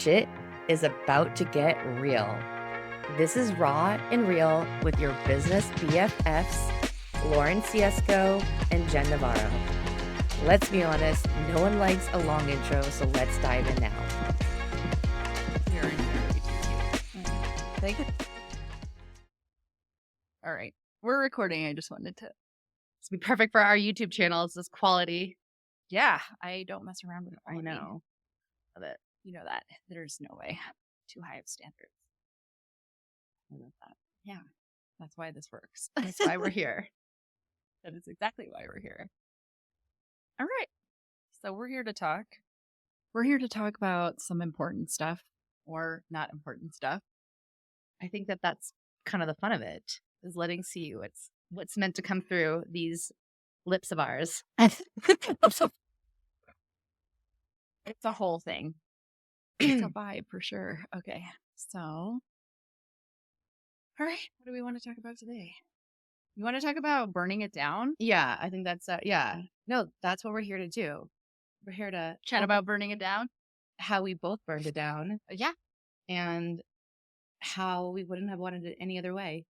Shit is about to get real. This is Raw and Real with your business BFFs, Lauren Ciesco and Jen Navaro. Let's be honest, no one likes a long intro, so let's dive in now. You're in there. Thank you. All right. We're recording. I just wanted to. This would be perfect for our YouTube channel. It's this quality. Yeah, I don't mess around with it. I know. Love it. You know that. There's no way. Too high of standards. I love that. Yeah. That's why this works. That's why we're here. That is exactly why we're here. All right. So we're here to talk. We're here to talk about some important stuff or not important stuff. I think that that's kind of the fun of it, is letting see what's meant to come through these lips of ours. It's a whole thing. It's a vibe for sure. Okay. So, all right. What do we want to talk about today? You want to talk about burning it down? Yeah, I think that's, yeah. No, that's what we're here to do. We're here to Chat about burning it down? how we both burned it down Yeah. and how we wouldn't have wanted it any other way.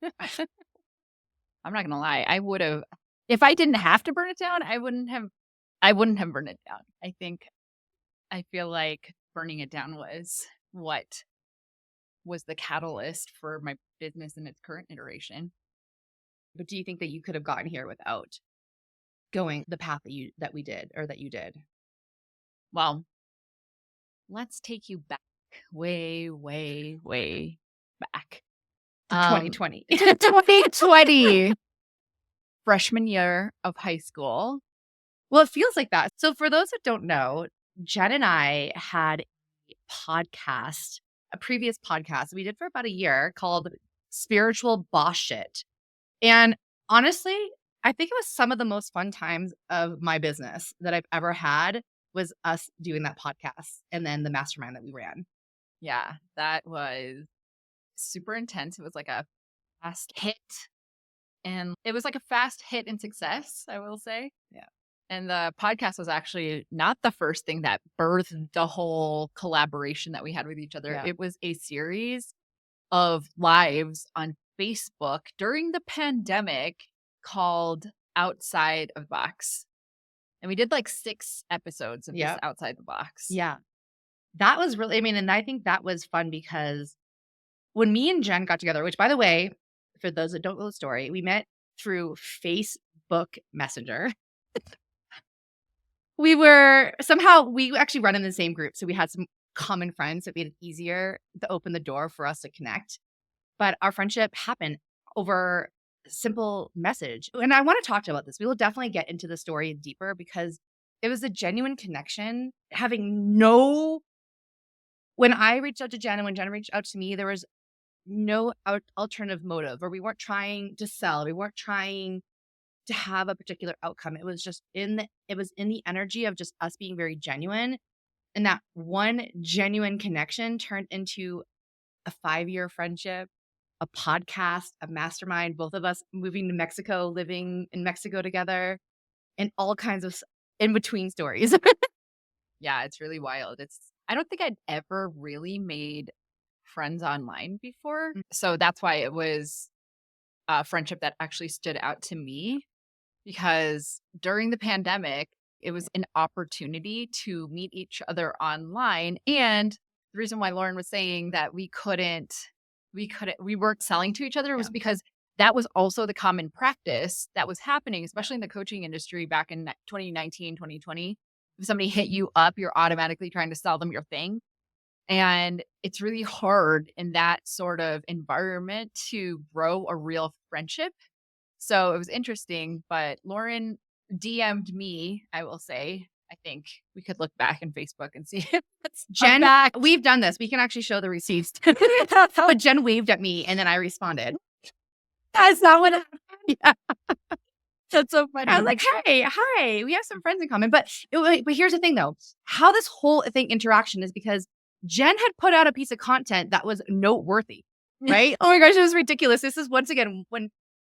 I'm not going to lie. I would have, if I didn't have to burn it down, I wouldn't have burned it down. I feel like burning it down was what was the catalyst for my business in its current iteration. But do you think that you could have gotten here without going the path that we did, or that you did? Well, let's take you back way, way, way back. 2020. 2020. Freshman year of high school. Well, it feels like that. So for those that don't know, Jen and I had a previous podcast we did for about a year called Spiritual Boss Shit. And honestly, I think it was some of the most fun times of my business that I've ever had, was us doing that podcast and then the mastermind that we ran. Yeah, that was super intense. It was like a fast hit. And it was like a fast hit and success, I will say. Yeah. And the podcast was actually not the first thing that birthed the whole collaboration that we had with each other. Yeah. It was a series of lives on Facebook during the pandemic called Outside of the Box. And we did like 6 episodes of this Outside the Box. Yeah. That was really, and I think that was fun because when me and Jen got together, which by the way, for those that don't know the story, we met through Facebook Messenger. We actually run in the same group. So we had some common friends that made it easier to open the door for us to connect. But our friendship happened over a simple message. And I want to talk about this. We will definitely get into the story deeper because it was a genuine connection. When I reached out to Jen and when Jen reached out to me, there was no alternative motive, or we weren't trying to sell. We weren't trying to have a particular outcome. It was just in the energy of just us being very genuine. And that one genuine connection turned into a 5-year friendship, a podcast, a mastermind, both of us moving to Mexico, living in Mexico together, and all kinds of in-between stories. Yeah, it's really wild. I don't think I'd ever really made friends online before. So that's why it was a friendship that actually stood out to me, because during the pandemic, it was an opportunity to meet each other online. And the reason why Lauren was saying that we weren't selling to each other was because that was also the common practice that was happening, especially in the coaching industry back in 2019, 2020. If somebody hit you up, you're automatically trying to sell them your thing. And it's really hard in that sort of environment to grow a real friendship. So it was interesting, but Lauren DM'd me, I will say. I think we could look back in Facebook and see if it's Jen, back. We've done this. We can actually show the receipts. But Jen waved at me and then I responded. That's not what happened. Yeah. That's so funny. I was like, hey, hi, we have some friends in common. But here's the thing though, how this whole interaction is because Jen had put out a piece of content that was noteworthy, right? Oh my gosh, it was ridiculous. This is once again, when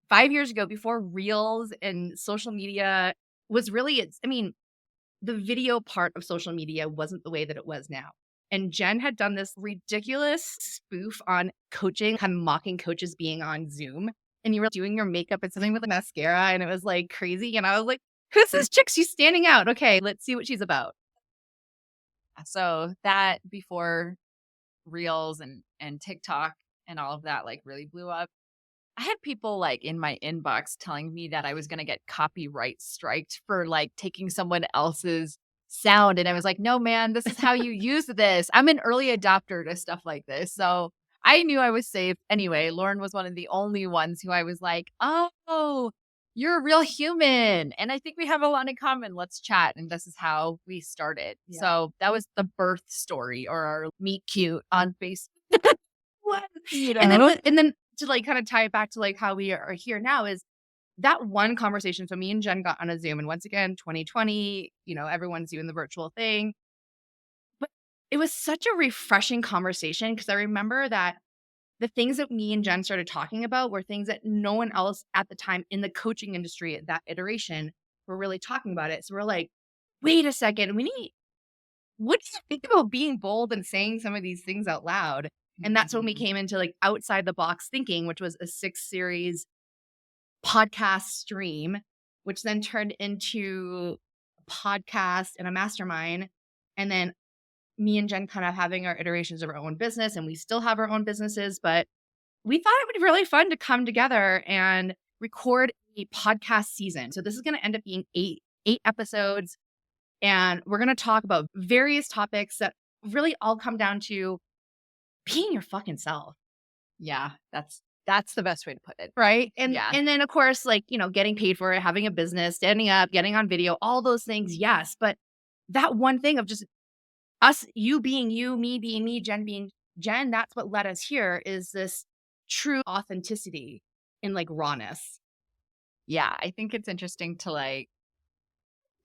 5 years ago, before Reels and social media was really, the video part of social media wasn't the way that it was now. And Jen had done this ridiculous spoof on coaching, kind of mocking coaches being on Zoom. And you were doing your makeup and something with a mascara, and it was like crazy. And I was like, who's this chick? She's standing out. Okay, let's see what she's about. So that before Reels and TikTok and all of that like really blew up, I had people like in my inbox telling me that I was going to get copyright striked for like taking someone else's sound. And I was like, no, man, this is how you use this. I'm an early adopter to stuff like this. So I knew I was safe. Anyway, Lauren was one of the only ones who I was like, oh, you're a real human. And I think we have a lot in common. Let's chat. And this is how we started. Yeah. So that was the birth story or our meet cute on Facebook. What? You know? And then to like kind of tie it back to like how we are here now is that one conversation. So me and Jen got on a Zoom, and once again, 2020, everyone's doing the virtual thing. But it was such a refreshing conversation because I remember that the things that me and Jen started talking about were things that no one else at the time in the coaching industry at that iteration were really talking about it. So we're like, wait a second, what do you think about being bold and saying some of these things out loud? And that's when we came into like outside the box thinking, which was a 6-series podcast stream, which then turned into a podcast and a mastermind. And then me and Jen kind of having our iterations of our own business, and we still have our own businesses, but we thought it would be really fun to come together and record a podcast season. So this is going to end up being eight episodes, and we're going to talk about various topics that really all come down to being your fucking self. Yeah, that's the best way to put it. Right. And Yeah. and then of course, like, getting paid for it, having a business, standing up, getting on video, all those things, yes. But that one thing of just us, you being you, me being me, Jen being Jen, that's what led us here is this true authenticity in like rawness. Yeah, I think it's interesting to like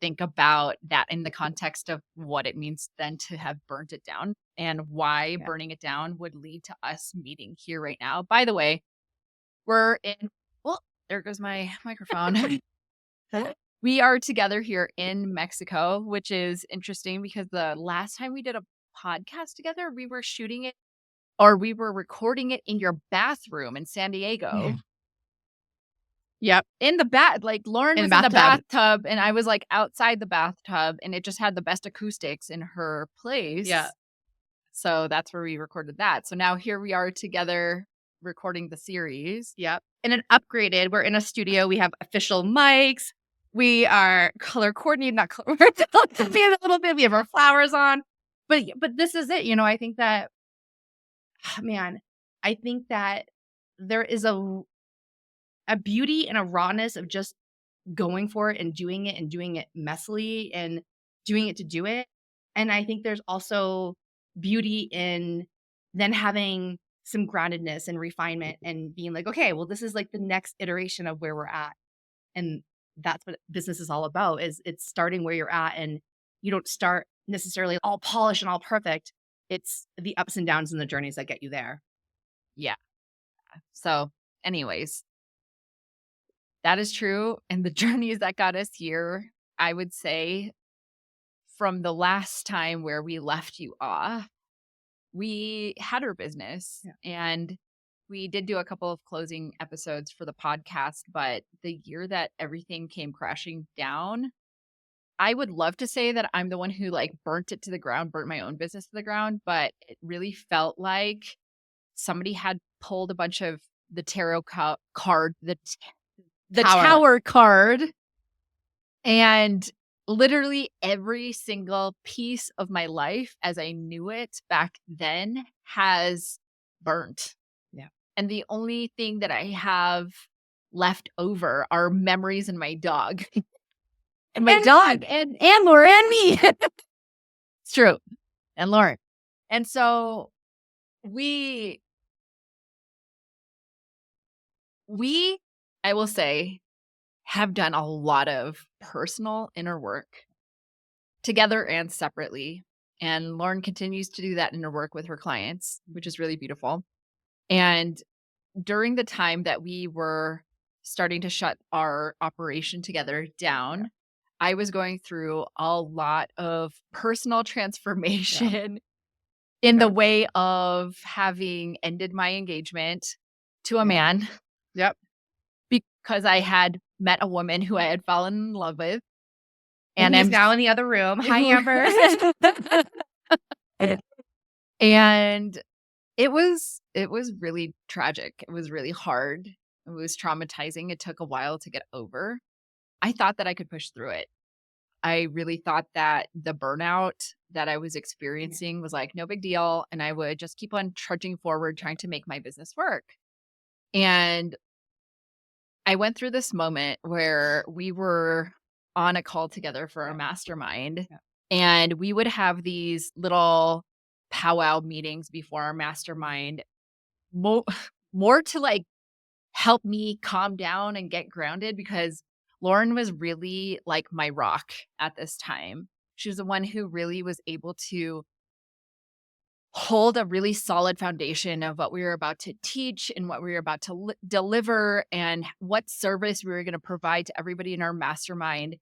think about that in the context of what it means then to have burnt it down and why burning it down would lead to us meeting here right now. By the way, we're in, well, there goes my microphone. We are together here in Mexico, which is interesting because the last time we did a podcast together, we were shooting it or we were recording it in your bathroom in San Diego. Yep. In the like Lauren was in the bathtub and I was like outside the bathtub and it just had the best acoustics in her place. Yeah. So that's where we recorded that. So now here we are together recording the series. Yep. And then upgraded. We're in a studio. We have official mics. We are color coordinated, not color. We're a little bit. We have our flowers on. But this is it. I think that, I think that there is a beauty and a rawness of just going for it and doing it messily and doing it to do it. And I think there's also beauty in then having some groundedness and refinement and being like, okay, well, this is like the next iteration of where we're at. And that's what business is all about, is it's starting where you're at, and you don't start necessarily all polished and all perfect. It's the ups and downs and the journeys that get you there. Yeah. So anyways, that is true. And the journeys that got us here, I would say from the last time where we left you off, we had our business and we did do a couple of closing episodes for the podcast, but the year that everything came crashing down, I would love to say that I'm the one who like burnt it to the ground, burnt my own business to the ground, but it really felt like somebody had pulled a bunch of the tarot card, the tower card, and literally every single piece of my life as I knew it back then has burnt. Yeah. And the only thing that I have left over are memories and my dog. And my dog and Lauren and me. It's true. And Lauren. And so we, I will say, have done a lot of personal inner work together and separately. And Lauren continues to do that inner work with her clients, which is really beautiful. And during the time that we were starting to shut our operation together down, I was going through a lot of personal transformation in the Yep. way of having ended my engagement to a Yep. man Yep. because I had met a woman who I had fallen in love with. And And he's I'm now in the other room. Hi, Amber. and it was really tragic. It was really hard. It was traumatizing. It took a while to get over. I thought that I could push through it. I really thought that the burnout that I was experiencing was like no big deal. And I would just keep on trudging forward, trying to make my business work. And I went through this moment where we were on a call together for a Yeah. mastermind, Yeah. and we would have these little powwow meetings before our mastermind, mo- more to like help me calm down and get grounded because Lauren was really like my rock at this time. She was the one who really was able to hold a really solid foundation of what we were about to teach and what we were about to deliver and what service we were going to provide to everybody in our mastermind.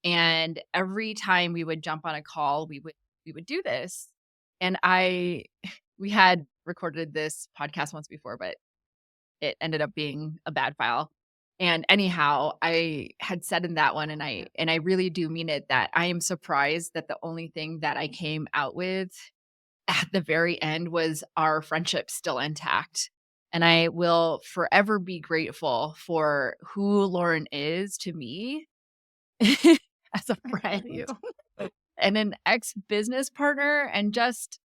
And every time we would jump on a call, we would do this. And we had recorded this podcast once before, but it ended up being a bad file. And anyhow, I had said in that one, and I really do mean it, that I am surprised that the only thing that I came out with at the very end was our friendship still intact. And I will forever be grateful for who Lauren is to me as a I love friend you. and an ex business partner, and just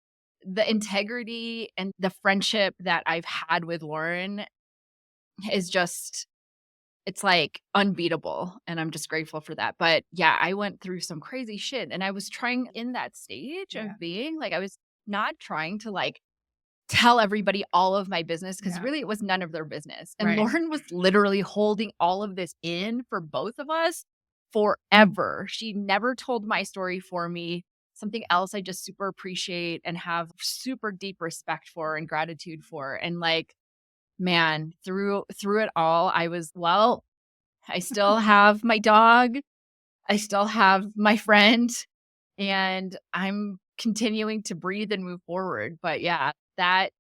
the integrity and the friendship that I've had with Lauren is just, it's like unbeatable. And I'm just grateful for that. But yeah, I went through some crazy shit and I was trying in that stage Yeah. of being like, I was not trying to like tell everybody all of my business because Yeah. really it was none of their business. And Right. Lauren was literally holding all of this in for both of us forever. She never told my story for me. Something else I just super appreciate and have super deep respect for and gratitude for. And like, man, through it all, I was, well, I still have my dog. I still have my friend, and I'm continuing to breathe and move forward. But yeah, that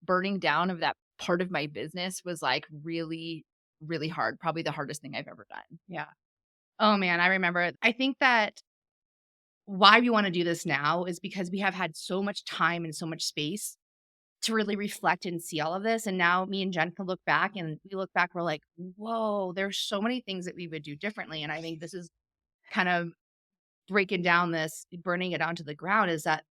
burning down of that part of my business was like really, really hard. Probably the hardest thing I've ever done. Yeah. Oh man, I remember. I think that why we want to do this now is because we have had so much time and so much space to really reflect and see all of this. And now me and Jen can look back and we look back, we're like, whoa, there's so many things that we would do differently. And I think this is kind of breaking down this, burning it down to the ground is that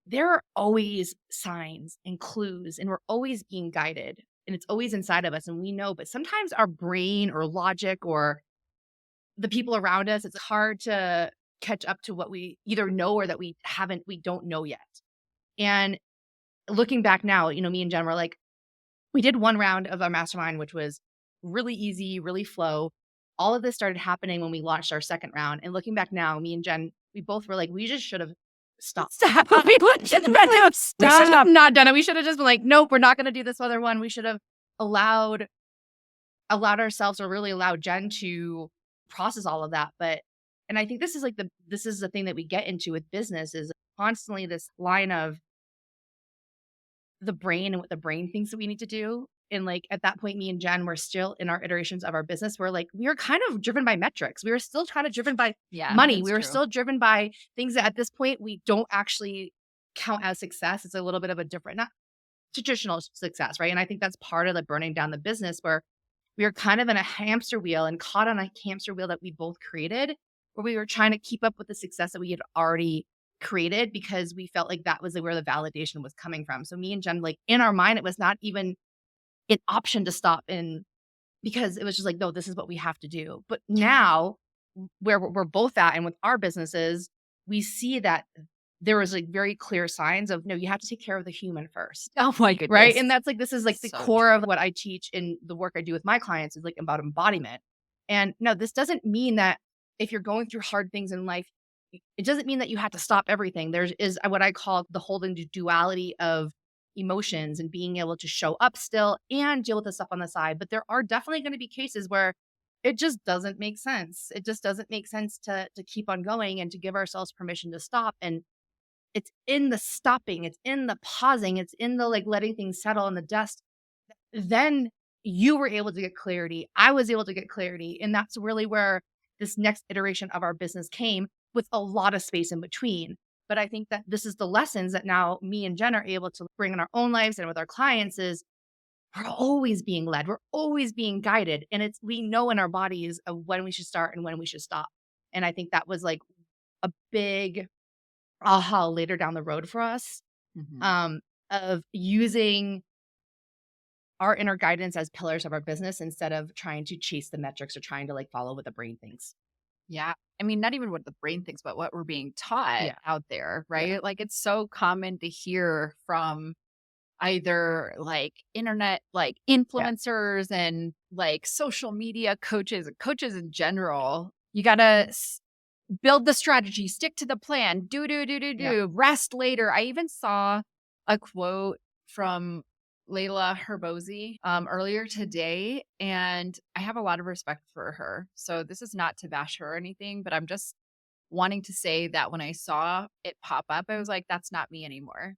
there are always signs and clues and we're always being guided and it's always inside of us and we know, but sometimes our brain or logic or the people around us, it's hard to catch up to what we either know or that we don't know yet. And looking back now, me and Jen were like, we did one round of our mastermind, which was really easy, really flow. All of this started happening when we launched our second round. And looking back now, me and Jen, we both were like, we just should have stopped. Stop. We should have We should have stopped. not done it. We should have just been like, nope, we're not going to do this other one. We should have allowed ourselves or really allowed Jen to process all of that. But and I think this is this is the thing that we get into with business is constantly this line of the brain and what the brain thinks that we need to do. And like at that point, me and Jen were still in our iterations of our business. We're like, we were kind of driven by metrics. We were still kind of driven by Yeah, money. that's We were true. still driven by things that at this point we don't actually count as success. It's a little bit of a different, not traditional success, right? And I think that's part of the burning down the business where we were kind of in a hamster wheel and caught on a hamster wheel that we both created, where we were trying to keep up with the success that we had already created because we felt like that was where the validation was coming from. So me and Jen, like in our mind, it was not even an option to stop in because it was just like, no, this is what we have to do. But now where we're both at and with our businesses, we see that there was like very clear signs of no, you have to take care of the human first. Oh my goodness. Right. And that's like, this is like the So core of what I teach in the work I do with my clients is like about embodiment. And no, this doesn't mean that if you're going through hard things in life, it doesn't mean that you have to stop everything. There is what I call the holding the duality of emotions and being able to show up still and deal with the stuff on the side. But there are definitely going to be cases where it just doesn't make sense. It just doesn't make sense to keep on going and to give ourselves permission to stop. And it's in the stopping, it's in the pausing, it's in the like letting things settle in the dust. Then you were able to get clarity. I was able to get clarity. And that's really where this next iteration of our business came, with a lot of space in between. But I think that this is the lessons that now me and Jen are able to bring in our own lives and with our clients is we're always being led. We're always being guided. And it's, we know in our bodies of when we should start and when we should stop. And I think that was like a big aha later down the road for us, Mhm. um, of using our inner guidance as pillars of our business instead of trying to chase the metrics or trying to like follow what the brain thinks. Yeah. I mean, not even what the brain thinks, but what we're being taught Yeah. out there, Yeah. right? Like, it's so common to hear from either like internet, like Yeah. influencers and like social media coaches, and coaches in general. You got to build the strategy, stick to the plan, Yeah. rest later. I even saw a quote from Layla Herbosi earlier today, and I have a lot of respect for her. So this is not to bash her or anything, but I'm just wanting to say that when I saw it pop up, I was like, that's not me anymore.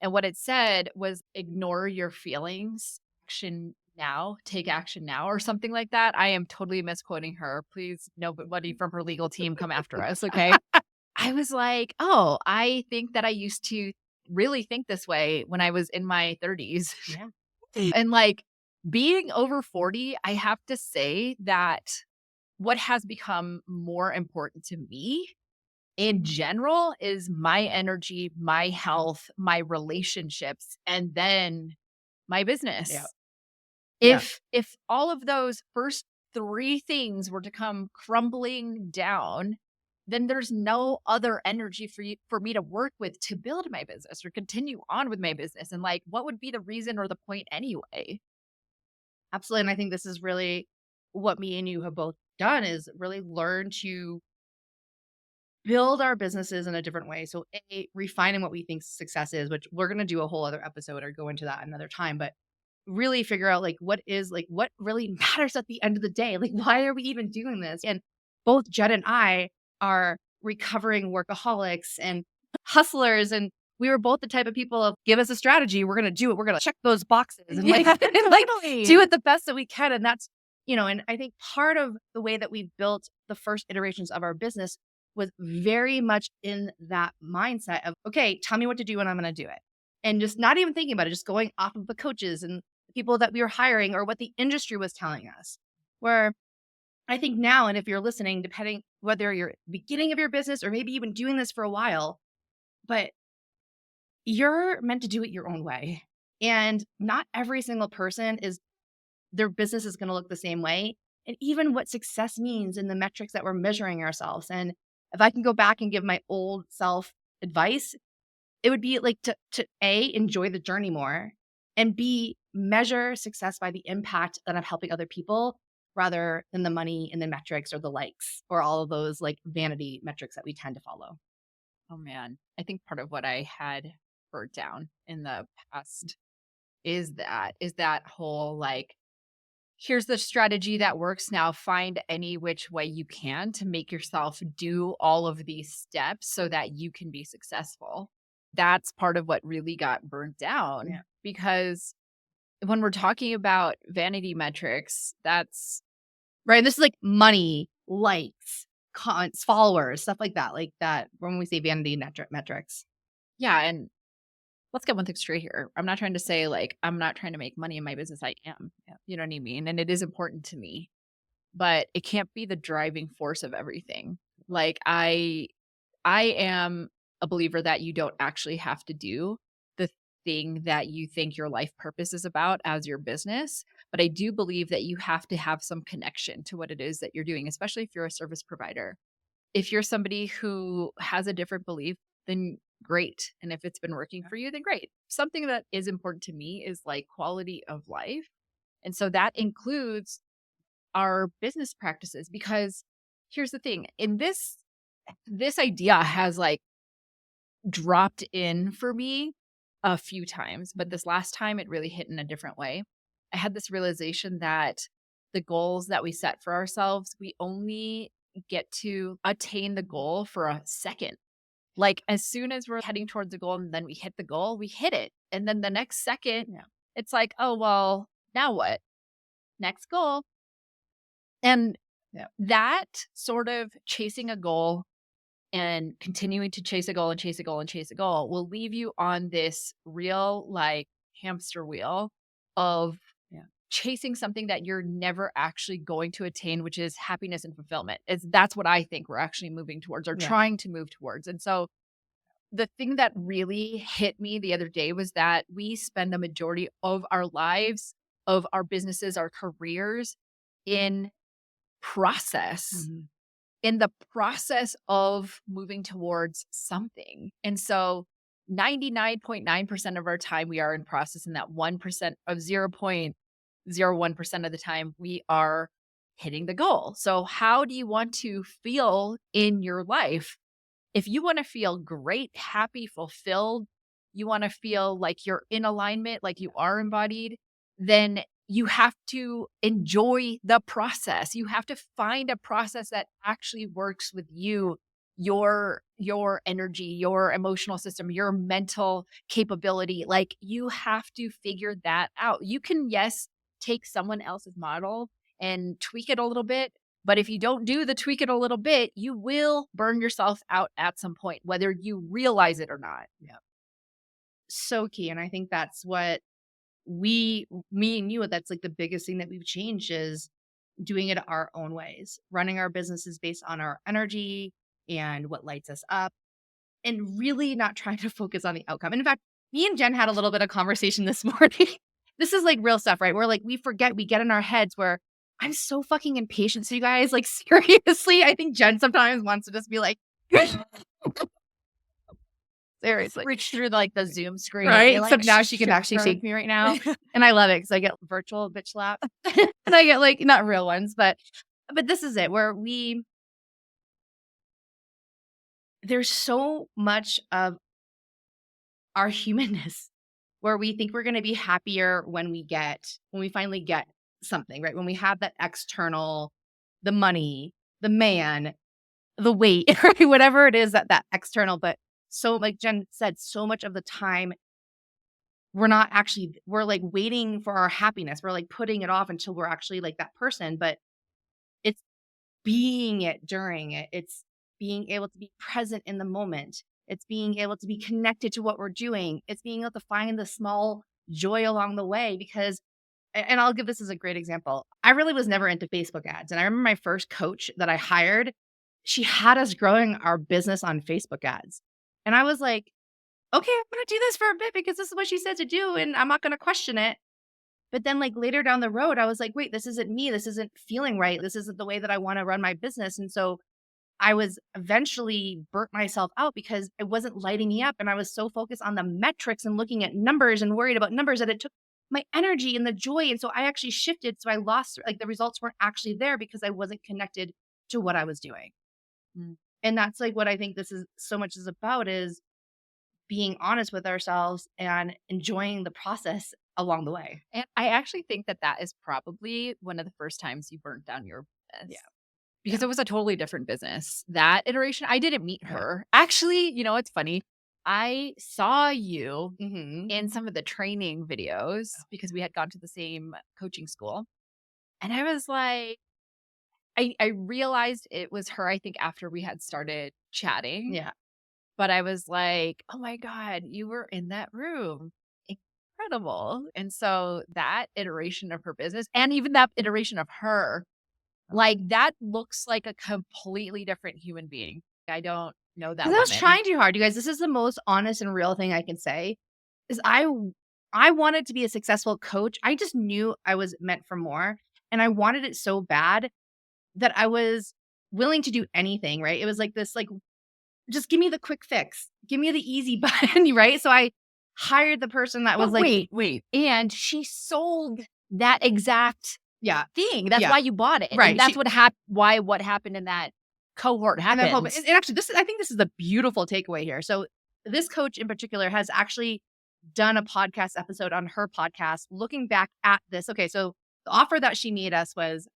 And what it said was ignore your feelings, action now, take action now, or something like that. I am totally misquoting her. Please, nobody from her legal team come after us. Okay. I was like, oh, I think that I used to really think this way when I was in my 30s. Yeah. And like being over 40, I have to say that what has become more important to me in general is my energy, my health, my relationships, and then my Yeah. business. Yeah. If all of those first 3 things were to come crumbling down, then there's no other energy for me to work with to build my business or continue on with my business. And like, what would be the reason or the point anyway? Absolutely. And I think this is really what me and you have both done is really learn to build our businesses in a different way. So refining what we think success is, which we're going to do a whole other episode or go into that another time, but really figure out like what is like what really matters at the end of the day. Like why are we even doing this? And both Jed and I are recovering workaholics and hustlers, and we were both the type of people of give us a strategy, we're going to do it. We're going to check those boxes and like Yeah, and like totally. do it the best that we can. And that's, and I think part of the way that we built the first iterations of our business was very much in that mindset of, okay, tell me what to do and I'm going to do it. And just not even thinking about it, just going off of the coaches and the people that we were hiring or what the industry was telling us. Where I think now, and if you're listening, depending whether you're at the beginning of your business or maybe even doing this for a while, but you're meant to do it your own way. And not every single person is, their business is going to look the same way. And even what success means in the metrics that we're measuring ourselves. And if I can go back and give my old self advice, it would be like to A, enjoy the journey more, and B, measure success by the impact that I'm helping other people rather than the money and the metrics or the likes or all of those like vanity metrics that we tend to follow. Oh man, I think part of what I had burnt down in the past is that whole like, here's the strategy that works now. Find any which way you can to make yourself do all of these steps so that you can be successful. That's part of what really got burnt Yeah. down because when we're talking about vanity metrics, that's Right. And this is like money, likes, comments, followers, stuff like that. When we say vanity metrics. yeah. And let's get one thing straight here. I'm not trying to say like, I'm not trying to make money in my business. I am. Yeah. You know what I mean? And it is important to me, but it can't be the driving force of everything. Like I am a believer that you don't actually have to do the thing that you think your life purpose is about as your business, but I do believe that you have to have some connection to what it is that you're doing, especially if you're a service provider. If you're somebody who has a different belief, then great. And if it's been working Yeah. for you, then great. Something that is important to me is like quality of life. And so that includes our business practices because here's the thing, in this idea has like dropped in for me a few times, but this last time it really hit in a different way. I had this realization that the goals that we set for ourselves, we only get to attain the goal for a second. Like as soon as we're heading towards the goal and then we hit the goal, we hit it. And then the next second, Yeah. it's like, oh, well, now what? Next goal. And Yeah. that sort of chasing a goal and continuing to chase a goal and chase a goal and chase a goal will leave you on this real like hamster wheel of Yeah. chasing something that you're never actually going to attain, which is happiness and fulfillment. That's what I think we're actually moving towards or Yeah. trying to move towards. And so the thing that really hit me the other day was that we spend a majority of our lives, of our businesses, our careers in process, Mhm. in the process of moving towards something. And so 99.9% of our time we are in process, and that 1% of 0.01% of the time we are hitting the goal. So how do you want to feel in your life? If you want to feel great, happy, fulfilled, you want to feel like you're in alignment, like you are embodied, then you have to enjoy the process. You have to find a process that actually works with you, your energy, your emotional system, your mental capability. Like you have to figure that out. You can, yes, take someone else's model and tweak it a little bit, but if you don't do the tweak it a little bit, you will burn yourself out at some point, whether you realize it or not. Yeah. So key. And I think that's what me and you, that's like the biggest thing that we've changed is doing it our own ways, running our businesses based on our energy and what lights us up, and really not trying to focus on the outcome. And in fact, me and Jen had a little bit of conversation this morning. This is like real stuff, right? Where like we forget, we get in our heads where I'm so fucking impatient. So you guys, like seriously, I think Jen sometimes wants to just be like, seriously. Reach through like the Zoom screen. Right. You're Except like, now she can actually shake me right now. And I love it because I get virtual bitch slap. And I get like not real ones, but this is it where there's so much of our humanness where we think we're going to be happier when we finally get something, right? When we have that external, the money, the man, the weight, right? Whatever it is that external, but so like Jen said, so much of the time we're like waiting for our happiness. We're like putting it off until we're actually like that person, but it's being it during it. It's being able to be present in the moment. It's being able to be connected to what we're doing. It's being able to find the small joy along the way because, and I'll give this as a great example. I really was never into Facebook ads. And I remember my first coach that I hired, she had us growing our business on Facebook ads. And I was like, okay, I'm going to do this for a bit because this is what she said to do. And I'm not going to question it. But then like later down the road, I was like, wait, this isn't me. This isn't feeling right. This isn't the way that I want to run my business. And so I was eventually burnt myself out because it wasn't lighting me up. And I was so focused on the metrics and looking at numbers and worried about numbers that it took my energy and the joy. And so I actually shifted. So I lost, like the results weren't actually there because I wasn't connected to what I was doing. Mm. And that's like what I think this is so much is about is being honest with ourselves and enjoying the process along the way. And I actually think that that is probably one of the first times you burnt down your business. Yeah. Because it was a totally different business. That iteration, I didn't meet her. Actually, you know, it's funny. I saw you in some of the training videos because we had gone to the same coaching school. And I was like, I realized it was her, I think, after we had started chatting. Yeah. But I was like, oh my God, you were in that room. Incredible. And so that iteration of her business and even that iteration of her, like that looks like a completely different human being. I don't know that Because I was woman. trying too hard, you guys. This is the most honest and real thing I can say. Is I wanted to be a successful coach. I just knew I was meant for more, and I wanted it so bad that I was willing to do anything. Right? It was like this, like just give me the quick fix, give me the easy button, right? So I hired the person that was like, wait, and she sold that exact yeah, thing. That's yeah, why you bought it, right? And that's what what happened in that cohort And that happened. and actually, I think this is the beautiful takeaway here. So this coach in particular has actually done a podcast episode on her podcast, looking back at this. Okay, so the offer that she made us was,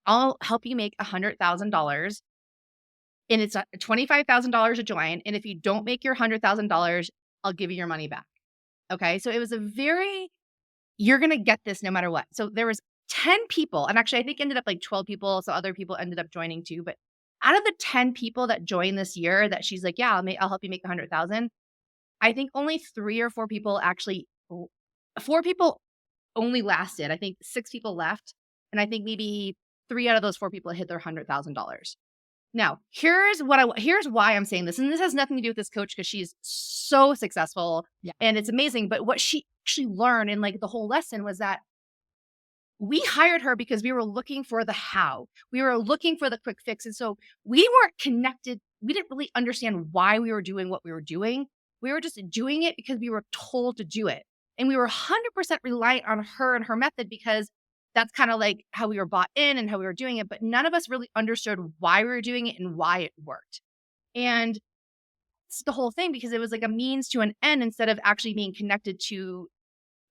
I'll help you make $100,000 and it's $25,000 to join. And if you don't make your $100,000, I'll give you your money back. Okay. So it was you're going to get this no matter what. So there was 10 people, and actually I think ended up like 12 people. So other people ended up joining too. But out of the 10 people that joined this year that she's like, yeah, I'll help you make 100,000. I think only 3 or 4 people actually, 4 people only lasted. I think 6 people left. And I think maybe 3 out of those 4 people hit their $100,000. Now, here's why I'm saying this. And this has nothing to do with this coach because she's so successful Yeah. and it's amazing. But what she actually learned in like the whole lesson was that we hired her because we were looking for the how. We were looking for the quick fix. And so we weren't connected. We didn't really understand why we were doing what we were doing. We were just doing it because we were told to do it. And we were 100% reliant on her and her method because that's kind of like how we were bought in and how we were doing it. But none of us really understood why we were doing it and why it worked. And it's the whole thing because it was like a means to an end instead of actually being connected The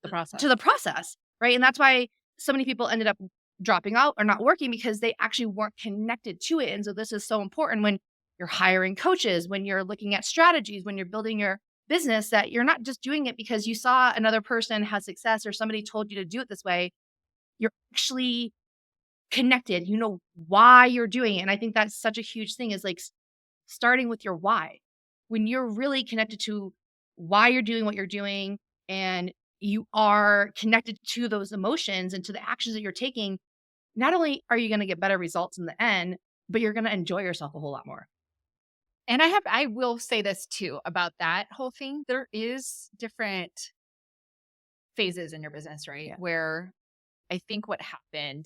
process. to the process, right? And that's why so many people ended up dropping out or not working because they actually weren't connected to it. And so this is so important when you're hiring coaches, when you're looking at strategies, when you're building your business, that you're not just doing it because you saw another person have success or somebody told you to do it this way. You're actually connected. You know why you're doing it. And I think that's such a huge thing is like starting with your why. When you're really connected to why you're doing what you're doing and you are connected to those emotions and to the actions that you're taking, not only are you going to get better results in the end, but you're going to enjoy yourself a whole lot more. And I will say this too about that whole thing. There is different phases in your business, right? Yeah. Where I think what happened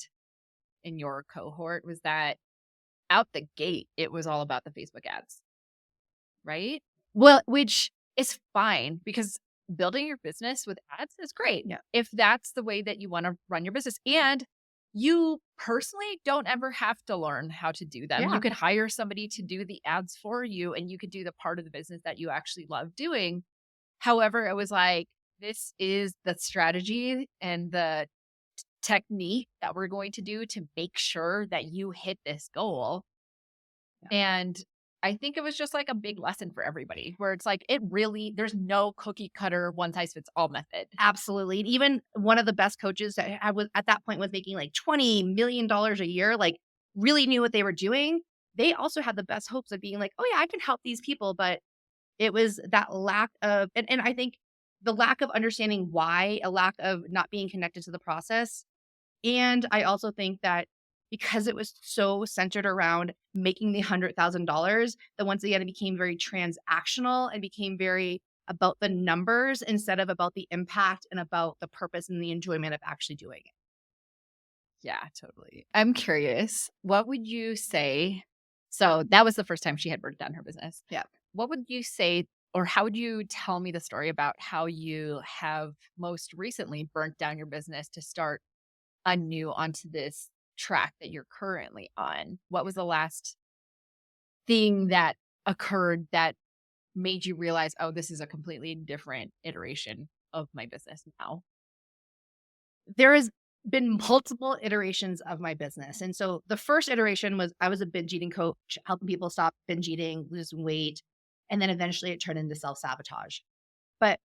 in your cohort was that out the gate, it was all about the Facebook ads, right? Well, Which is fine because building your business with ads is great yeah. if that's the way that you want to run your business. And you personally don't ever have to learn how to do them. Yeah. You could hire somebody to do the ads for you and you could do the part of the business that you actually love doing. However, it was like, this is the strategy and the technique that we're going to do to make sure that you hit this goal. Yeah. And I think it was just like a big lesson for everybody where it's like, there's no cookie cutter, one size fits all method. Absolutely. And even one of the best coaches that I was at that point was making like $20 million a year, like really knew what they were doing. They also had the best hopes of being like, oh yeah, I can help these people. But it was that lack of, and I think the lack of understanding why, a lack of not being connected to the process. And I also think that because it was so centered around making the $100,000, that once again, it became very transactional and became very about the numbers instead of about the impact and about the purpose and the enjoyment of actually doing it. Yeah, totally. I'm curious, what would you say? So that was the first time she had burnt down her business. Yeah. What would you say, or how would you tell me the story about how you have most recently burnt down your business to start anew onto this track that you're currently on? What was the last thing that occurred that made you realize, oh, this is a completely different iteration of my business now? There has been multiple iterations of my business. And so the first iteration was I was a binge eating coach, helping people stop binge eating, lose weight. And then eventually it turned into self sabotage. But,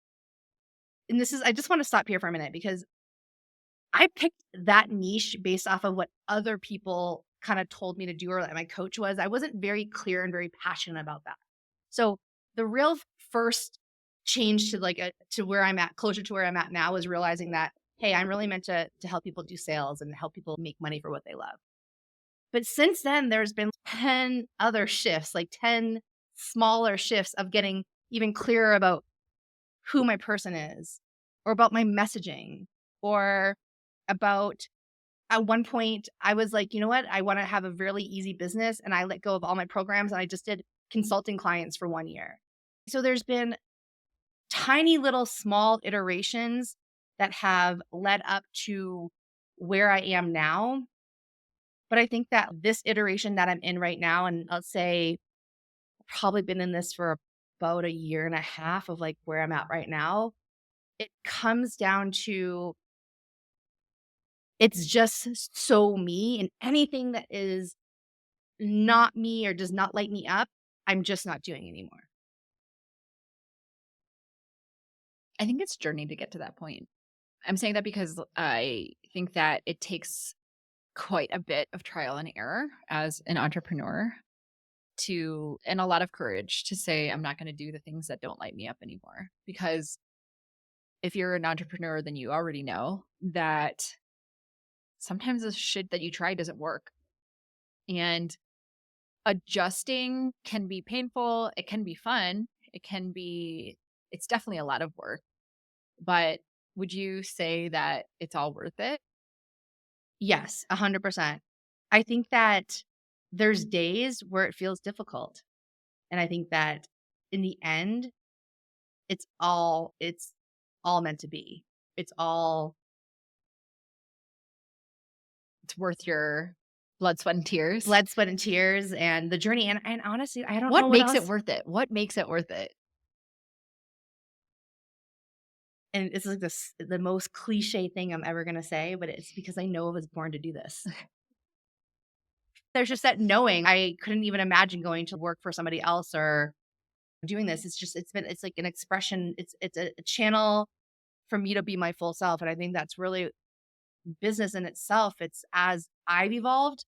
and this is, I just want to stop here for a minute because I picked that niche based off of what other people kind of told me to do or that my coach was. I wasn't very clear and very passionate about that. So the real first change to to where I'm at, closer to where I'm at now, is realizing that, hey, I'm really meant to help people do sales and help people make money for what they love. But since then, there's been 10 other shifts, like 10 smaller shifts of getting even clearer about who my person is or about my messaging or about at one point I was like, you know what? I want to have a really easy business and I let go of all my programs and I just did consulting clients for 1 year. So there's been tiny little small iterations that have led up to where I am now. But I think that this iteration that I'm in right now, and I'll say probably been in this for about a year and a half of like where I'm at right now, it comes down to it's just so me, and anything that is not me or does not light me up, I'm just not doing anymore. I think it's journey to get to that point. I'm saying that because I think that it takes quite a bit of trial and error as an entrepreneur and a lot of courage to say, I'm not going to do the things that don't light me up anymore. Because if you're an entrepreneur, then you already know that sometimes the shit that you try doesn't work. And adjusting can be painful. It can be fun. It's definitely a lot of work. But would you say that it's all worth it? Yes, 100%. I think that there's days where it feels difficult. And I think that in the end, it's all meant to be. It's worth your blood, sweat, and tears. Blood, sweat, and tears and the journey. And honestly, I don't know What what makes it else. worth it? What makes it worth it? And it's like the most cliche thing I'm ever gonna say, but it's because I know I was born to do this. There's just that knowing. I couldn't even imagine going to work for somebody else or doing this. It's like an expression. It's a channel for me to be my full self. And I think that's really business in itself. It's as I've evolved,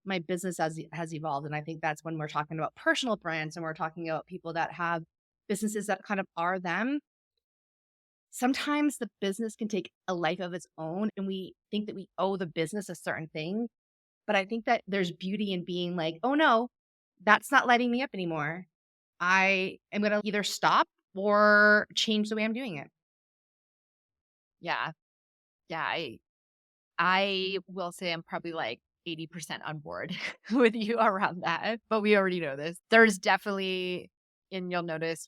my business has evolved. And I think that's when we're talking about personal brands and we're talking about people that have businesses that kind of are them. Sometimes the business can take a life of its own and we think that we owe the business a certain thing. But I think that there's beauty in being like, oh no, that's not lighting me up anymore. I am going to either stop or change the way I'm doing it. Yeah. Yeah. I will say I'm probably like 80% on board with you around that, but we already know this. There's definitely, and you'll notice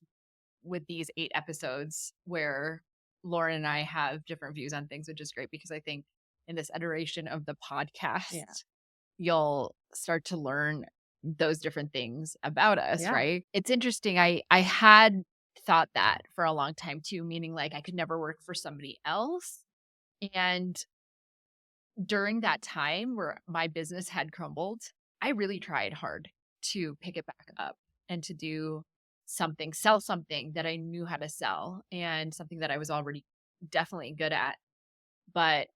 with these 8 episodes where Lauren and I have different views on things, which is great because I think in this iteration of the podcast, Yeah. you'll start to learn those different things about us, Yeah. right? It's interesting. I had thought that for a long time too, meaning like I could never work for somebody else. And during that time where my business had crumbled, I really tried hard to pick it back up and to sell something that I knew how to sell and something that I was already definitely good at. But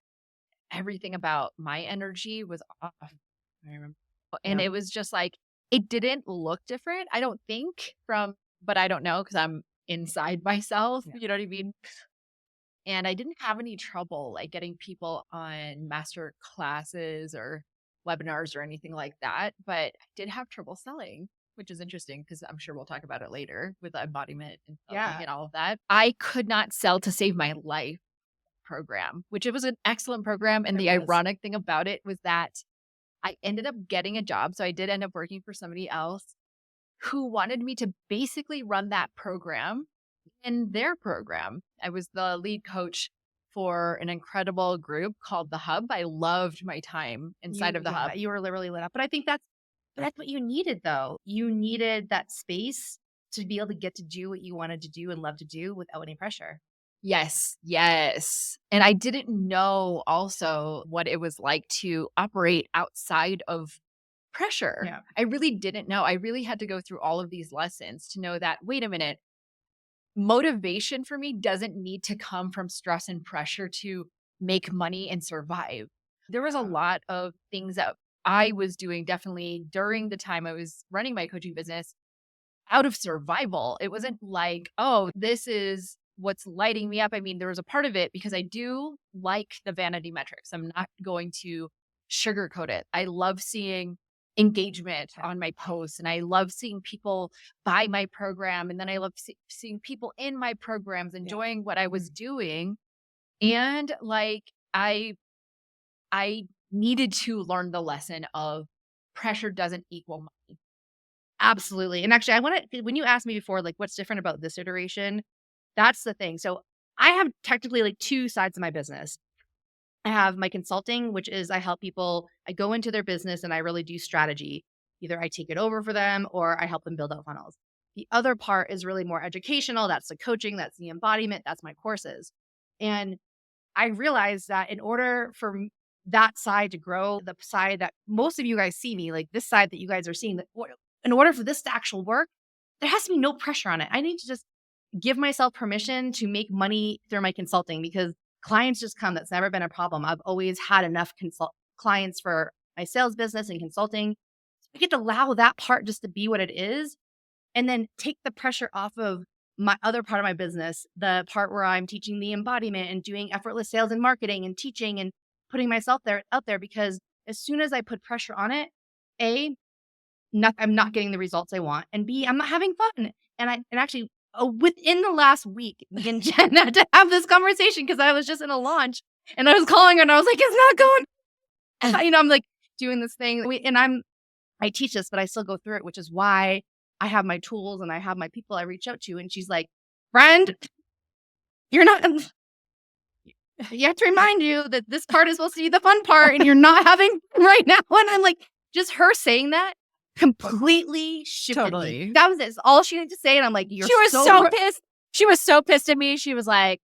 everything about my energy was off. I remember. And Yeah. it was just like, it didn't look different, I don't think, but I don't know because I'm inside myself. Yeah. You know what I mean? And I didn't have any trouble like getting people on master classes or webinars or anything like that. But I did have trouble selling, which is interesting because I'm sure we'll talk about it later with embodiment and selling Yeah. and all of that. I could not sell to save my life program, which it was an excellent program. And It the was. ironic thing about it was that I ended up getting a job. So I did end up working for somebody else who wanted me to basically run that program in their program. I was the lead coach for an incredible group called The Hub. I loved my time inside of The Hub. You were literally lit up. But I think that's what you needed though. You needed that space to be able to get to do what you wanted to do and love to do without any pressure. Yes, yes. And I didn't know also what it was like to operate outside of pressure. Yeah. I really didn't know. I really had to go through all of these lessons to know that, wait a minute, motivation for me doesn't need to come from stress and pressure to make money and survive. There was a lot of things that I was doing definitely during the time I was running my coaching business out of survival. It wasn't like, oh, this is what's lighting me up. I mean, there was a part of it because I do like the vanity metrics. I'm not going to sugarcoat it. I love seeing engagement on my posts and I love seeing people buy my program. And then I love seeing people in my programs enjoying what I was doing. And like, I needed to learn the lesson of pressure doesn't equal money. Absolutely. And actually, when you asked me before, like, what's different about this iteration, that's the thing. So I have technically like 2 sides of my business. I have my consulting, which is I help people, I go into their business and I really do strategy. Either I take it over for them or I help them build out funnels. The other part is really more educational. That's the coaching, that's the embodiment, that's my courses. And I realized that in order for that side to grow, the side that most of you guys see me, like this side that you guys are seeing, that in order for this to actually work, there has to be no pressure on it. I need to just give myself permission to make money through my consulting because clients just come. That's never been a problem. I've always had enough clients for my sales business and consulting. I get to allow that part just to be what it is and then take the pressure off of my other part of my business, the part where I'm teaching the embodiment and doing effortless sales and marketing and teaching and putting myself out there because as soon as I put pressure on it, I'm not getting the results I want, and B, I'm not having fun. And actually within the last week, me and Jen had to have this conversation because I was just in a launch and I was calling her and I was like, it's not going. I'm like doing this thing I teach this, but I still go through it, which is why I have my tools and I have my people I reach out to. And she's like, friend, you have to remind you that this part is supposed to be the fun part and you're not having fun right now. And I'm like, just her saying that completely shifted Totally. me. That was it. All she needed to say. And I'm like, She was so pissed. She was so pissed at me. She was like,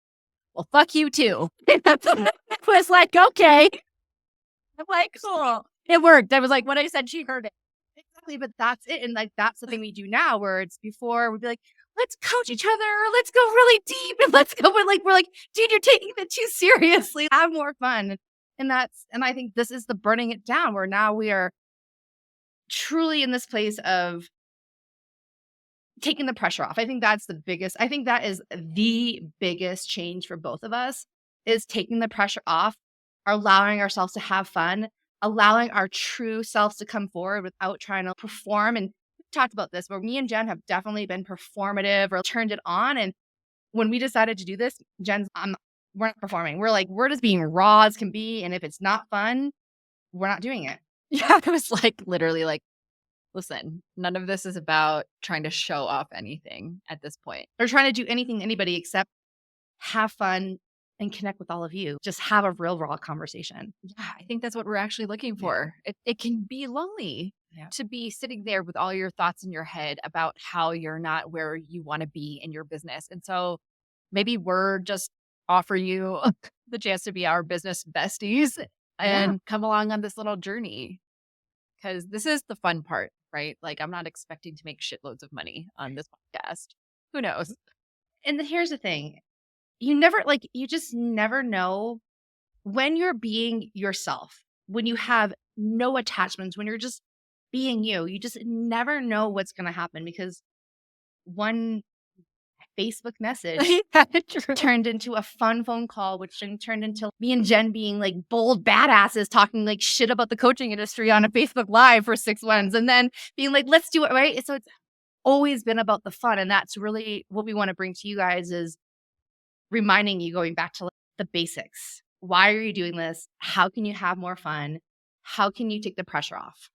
well, fuck you too. I was like, okay. I'm like, cool. It worked. I was like, what I said, she heard it. Exactly. But that's it. And like, that's the thing we do now where it's before we'd be like, let's coach each other. Or let's go really deep. And let's go. But like, we're like, dude, you're taking it too seriously. Have more fun. And I think this is the burning it down where now we are truly in this place of taking the pressure off. I think that is the biggest change for both of us is taking the pressure off, allowing ourselves to have fun, allowing our true selves to come forward without trying to perform. And we talked about this, where me and Jen have definitely been performative or turned it on. And when we decided to do this, we're not performing. We're just being raw as can be. And if it's not fun, we're not doing it. Yeah, I was like, literally like, listen, none of this is about trying to show off anything at this point. Or trying to do anything to anybody except have fun and connect with all of you. Just have a real raw conversation. Yeah, I think that's what we're actually looking for. It can be lonely to be sitting there with all your thoughts in your head about how you're not where you want to be in your business. And so maybe we're just offer you the chance to be our business besties and come along on this little journey. Because this is the fun part, right? Like, I'm not expecting to make shitloads of money on this podcast. Who knows? And here's the thing. You just never know when you're being yourself, when you have no attachments, when you're just being you just never know what's going to happen because one Facebook message turned into a fun phone call, which then turned into me and Jen being like bold badasses talking like shit about the coaching industry on a Facebook Live for 6 months and then being like, let's do it, right? So it's always been about the fun. And that's really what we want to bring to you guys is reminding you, going back to like the basics. Why are you doing this? How can you have more fun? How can you take the pressure off?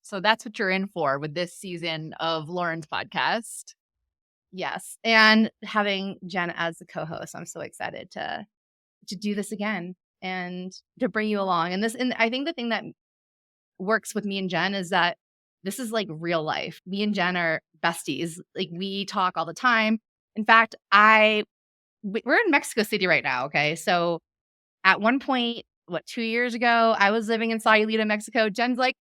So that's what you're in for with this season of Lauren's podcast. Yes. And having Jen as the co-host, I'm so excited to do this again and to bring you along. And I think the thing that works with me and Jen is that this is like real life. Me and Jen are besties. Like we talk all the time. In fact, we're in Mexico City right now. Okay. So at one point, 2 years ago, I was living in Sayulita, Mexico. Jen's like,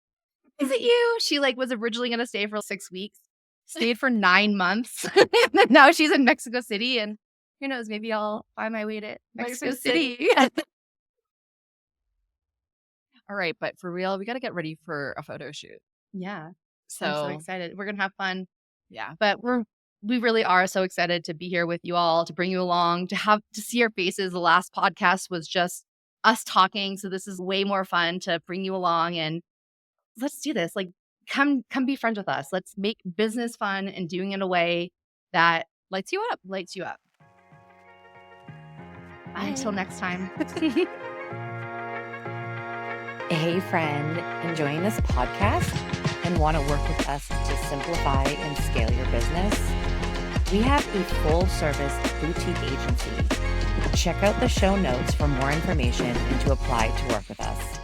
is it you? She like was originally going to stay for 6 weeks. Stayed for 9 months. And now she's in Mexico City. And who knows, maybe I'll find my way to Mexico City. All right. But for real, we got to get ready for a photo shoot. Yeah. So I'm so excited. We're going to have fun. Yeah. But we really are so excited to be here with you all, to bring you along, to see your faces. The last podcast was just us talking. So this is way more fun to bring you along and let's do this. Like, come be friends with us. Let's make business fun and doing it in a way that lights you up. Until next time. Hey friend, enjoying this podcast and want to work with us to simplify and scale your business? We have a full service boutique agency. Check out the show notes for more information and to apply to work with us.